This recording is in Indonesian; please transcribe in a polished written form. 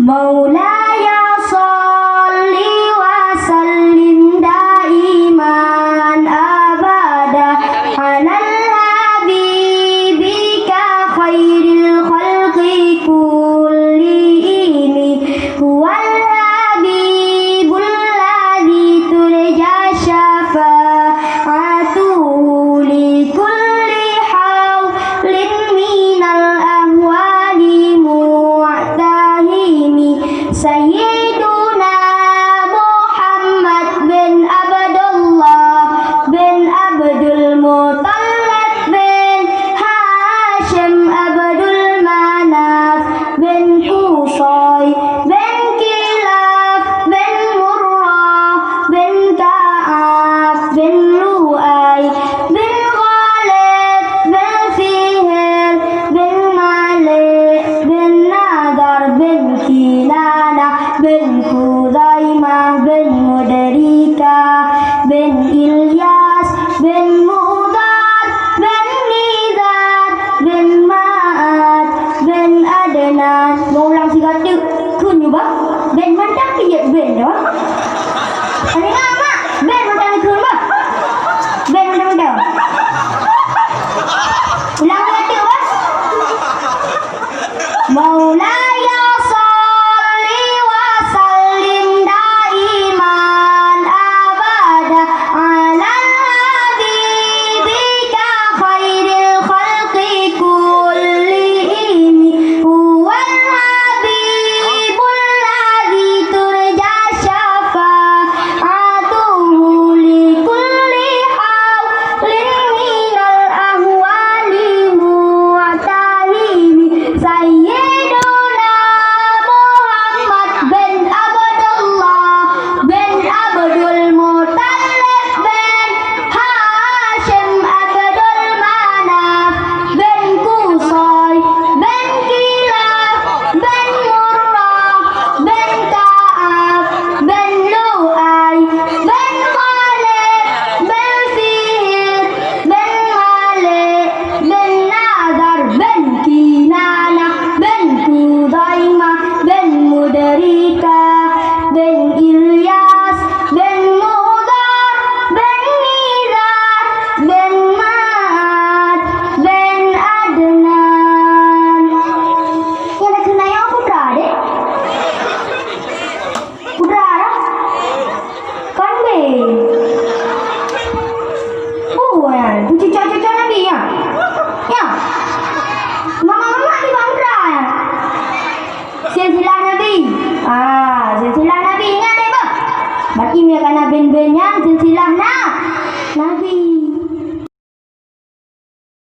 Maulaya sholli wa sallim daiman abada alal habibika khairil khalqi kullihim huwal habibul ladzi turja syafa'atuhu li kulli hawlin minal ahwali mu'tahimi Sayyiduna Muhammad bin Abdullah bin Abdul Muttalib bin Hashim Abdul Manaf bin Qusay bin Kilab bin Murrah bin Ka'ab bin Lu'ay bin Ghalib bin Fihr bin Malik bin Nadar bin Kinana bin Khuzaimah bin Mudrika bin Ilyas bin Mudar bin Nizar bin Ma'ad bin Adnan ngulang siga tự khun như bác bên văn chắc cái diện bên đó anh ấy ngam á bên văn chắc cái khun bác bên văn chắc cái đều ulang siga tự bác Maulaya sholli wa sallim daiman abada alal habibika khairil khalqi kullihim huwal habibul ladzi turja syafa'atuhu li kulli hawlin minal ahwali mu'tahimi Sayyiduna Muhammad bin Abdullah bin Abdul Muttalib bin Hashim Abdul Manaf bin Qusay bin Kilab bin Murrah bin Ka'ab bin Lu'ay bin Ghalib bin Fihr bin Malik bin Nadar bin Kinana bin Khuzaimah bin Mudrika bin Ilyas bin Mudar bin Nizar bin Ma'ad bin Adnan. Yang nak kena yang putra dek? Putra lah? Kan be? Oh ya, cucu-cucu Nabi ya? Ya? Mama-mama di putra ya? Silsilah Nabi. Silsilah Nabi ingat deh, Bang. Bagi mereka bin-binnya silsilah Nabi.